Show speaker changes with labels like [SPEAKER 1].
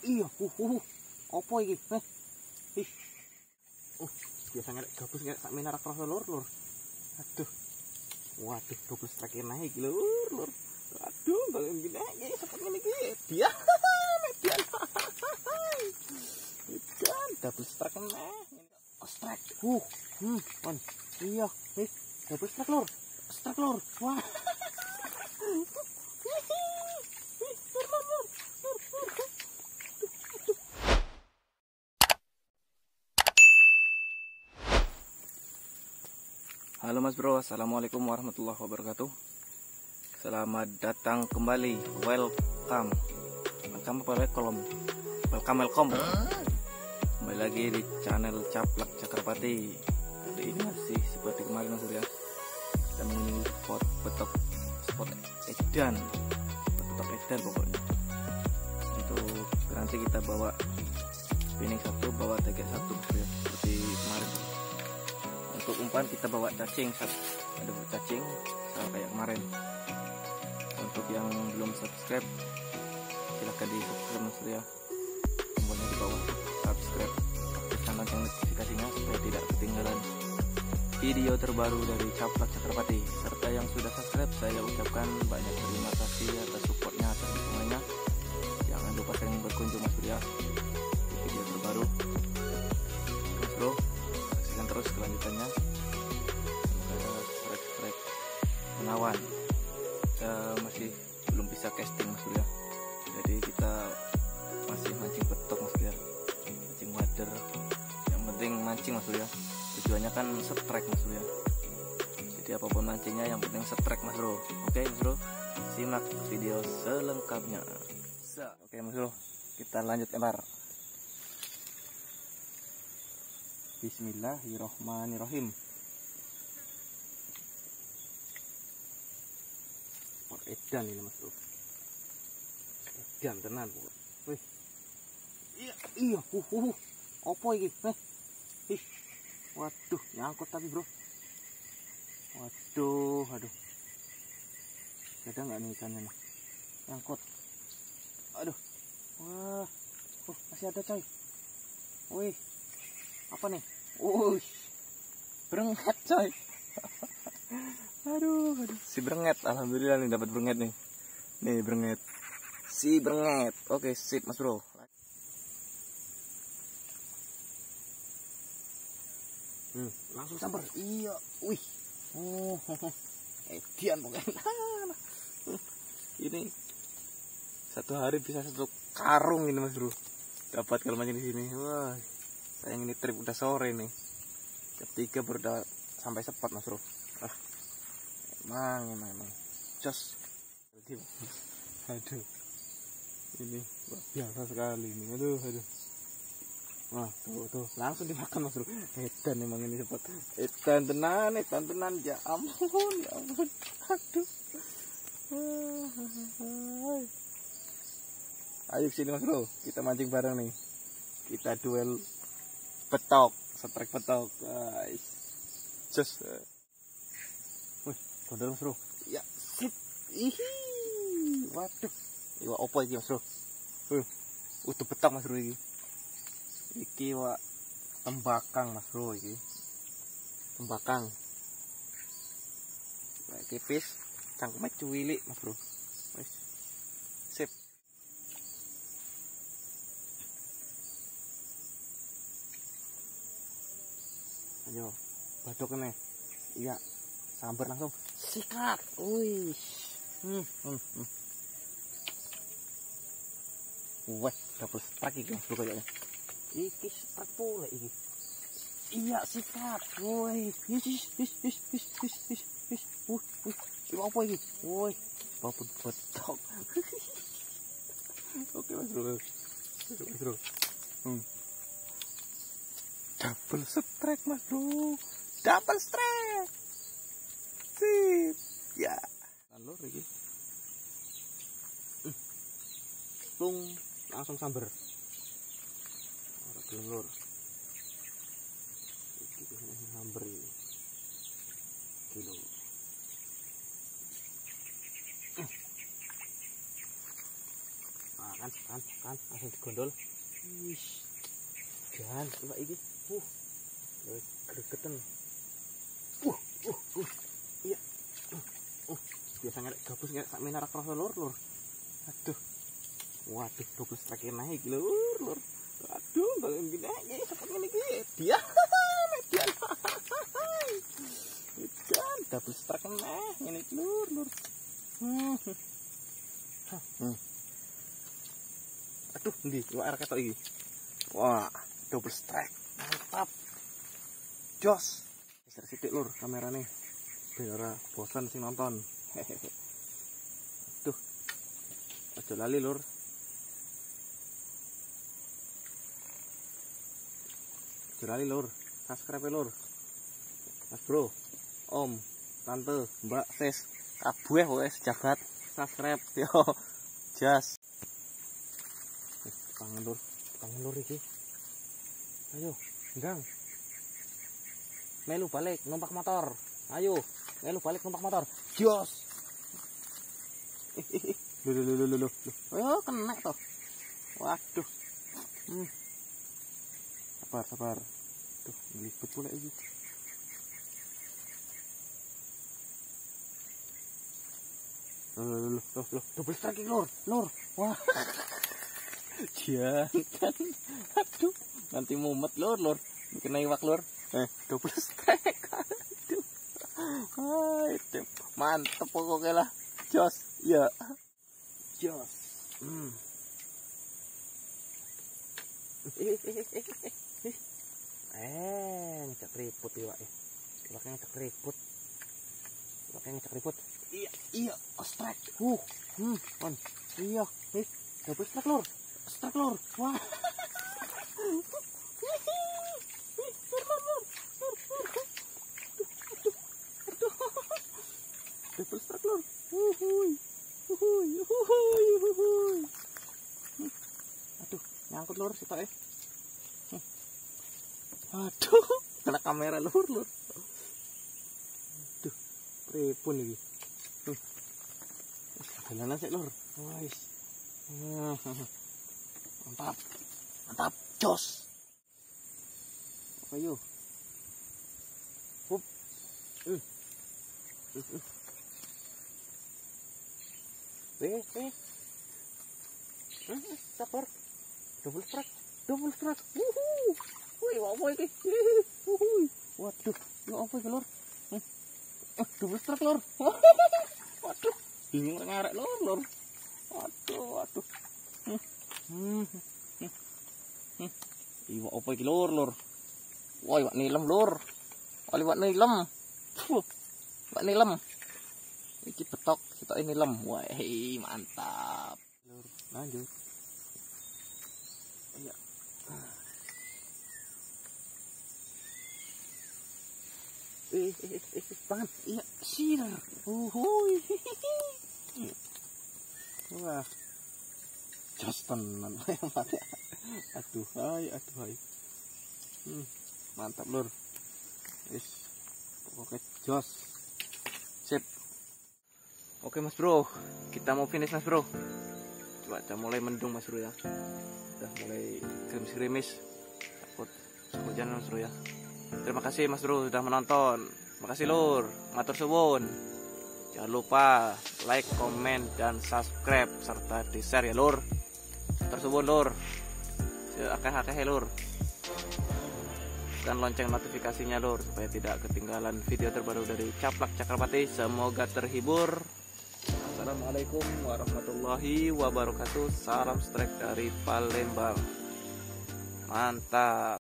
[SPEAKER 1] iya, apa iki? Ih. Biasanya gabus nggak sak minar kroso lur. Aduh. Waduh, double strike naik lur. Aduh, balen gini iki cepet ngene iki. Dia. Median. Ikan double strike naik. Strike. Kon. Iya, double strike lur. Strike lur. Wah.
[SPEAKER 2] Halo Mas Bro, Assalamualaikum warahmatullahi wabarakatuh. Selamat datang kembali, welcome. Welcome. Kembali lagi di channel Caplak Cakrapati. Kali ini masih seperti kemarin Mas Bro ya. Kita mengunjungi spot edan pokoknya. Untuk nanti kita bawa spinning satu, bawa tegak satu Mas Bro ya, seperti kemarin. Untuk umpan kita bawa cacing, ada cacing sama kayak kemarin. Untuk yang belum subscribe silahkan di subscribe Mas ya, tombolnya di bawah subscribe, aktifkan lonceng notifikasinya supaya tidak ketinggalan video terbaru dari Caplak Cakrapati. Serta yang sudah subscribe saya ucapkan banyak terima kasih atas supportnya, atas dukungannya. Jangan lupa sering berkunjung Mas ya di video terbaru Mas Bro. Terus kelanjutannya strike menawan. Kita masih belum bisa casting Mas ya, jadi kita masih mancing betok Mas ya, mancing wader. Yang penting mancing Mas ya, tujuannya kan strike Mas ya. Jadi apapun mancingnya yang penting strike Mas Bro. Oke Mas Bro, simak video selengkapnya. Oke Mas Bro, kita lanjut lempar. Bismillahirrohmanirrohim. Edan ini Mas Bro. Edan tenan pokok. Wih. Iya, apa iki? Ih. Waduh, nyangkut tapi Bro. Waduh, aduh. Ada nggak nih ikannya nih? Nyangkut. Aduh. Wah. Masih ada coy. Wih. Apa nih? Berenget coy. aduh, si berenget, alhamdulillah nih dapat berenget nih. Nih berenget, si berenget. Oke sip Mas Bro.
[SPEAKER 1] Langsung samper. Iya, wih. Edian pokoknya.
[SPEAKER 2] Ini satu hari bisa satu karung ini Mas Bro. Dapat kalau mancing di sini. Wah. Sayang ini trip udah sore nih. Ketiga baru sampai sepat Mas Bro. Emang. Jos. Aduh. Ini biasa sekali ini. Aduh. Wah, tuh. Langsung dimakan Mas Bro. Edan emang ini cepat. Edan tenan. Ya ampun. Aduh. Ayo sini Mas Bro. Kita mancing bareng nih. Kita duel petok, strike petok, guys. Just, wih, gondol Mas Bro. Ya, sip. Waduh, iwa opo iki Mas Bro. Udah petok Mas Bro iki. Iki wa tembakang Mas Bro iki. Tembakang. Kayak tipis, cangkemnya cuwilik Mas Bro. Wis. Sip. Ayo, badok nih. Iya, sambar langsung. Sikat. Wih. Wah, double strike iki Mas Bro kayaknya. Iki strike pula iki. Iya, sikat. Wih. His. Ini apa iki? Wih, babut badok. Oke Mas Bro. Double strike Mas Bro. Double strike. Sip. Ya. Lur iki.
[SPEAKER 1] Langsung samber. Ora gelem lur. Iki biasanya samber iki. Kilo. Kan kan langsung digondol. Ish. Jangan coba iki. Wis gregeten. Iya. Biasa ngelek gabus ngelek sak menar kroso lur. Aduh. Waduh, double strike naik lur. Aduh, balen gini aja cepet ngene iki. Dia. Median. Ikan double strike nah ngene iki lur. Aduh, ndi iwak arek ketok iki. Wah, double strike. Mantap. Jos. Geser sithik lur kamerane. Biar ora bosan sing nonton. Tuh. Aja lali lur. Aja lali lur. Subscribe lur. Mas bro, om, tante, mbak, sis, kabeh wis jagat subscribe yo. Jas. Tangan lur iki. Ayo, ndang. Melu balik numpak motor. Ayo, melu balik numpak motor. Jos. Lu. Oh, kena toh. Waduh. Sabar. Tuh, ngelipet pula iki. Loh, double strike lur. Wah. Jangan. Aduh, nanti mumet lur. Kena iwak lur. Double strike. Aduh. Hai, mantep pokoknya lah. Jos. Ya. Jos. Ngecek ribut iwak ya. Iwaknya ngecek ribut. Iya, strike. Man. Iya, double strike lur. Wah. Double strike lur. Aduh, nyangkut lur sitoke. Aduh, kena kamera lur. Aduh, pripun iki. Jalanan sik lur. Wis. Mantap. Jos. Ayo. Hup. Sabar. Double strike. Wih, apa iki? Waduh, ya apa iki lur? Double strike lur. Waduh, bingung ngarek lur. Waduh. Iwak apa iki lur? Wah, iwak nilem lur. Iwak nilem. Iki betok, sitoke nilem. Wah, mantap. Lur, lanjut. Iya. Banget. Iya, sinar. Wah. Jos tenan. Aduh hai. Mantap lur. Wis. Pokoknya jos. Sip. Oke mas bro, kita mau finish mas bro. Cuaca mulai mendung mas bro ya. Udah mulai gerimis. Takut hujan mas bro ya. Terima kasih mas bro sudah menonton. Makasih lur, matur suwun. Jangan lupa like, komen, dan subscribe serta di share ya lur. Matur suwun lur. Akeh-akeh lur. Dan lonceng notifikasinya lur supaya tidak ketinggalan video terbaru dari Caplak Cakrapati. Semoga terhibur. Assalamualaikum warahmatullahi wabarakatuh. Salam strike dari Palembang. Mantap.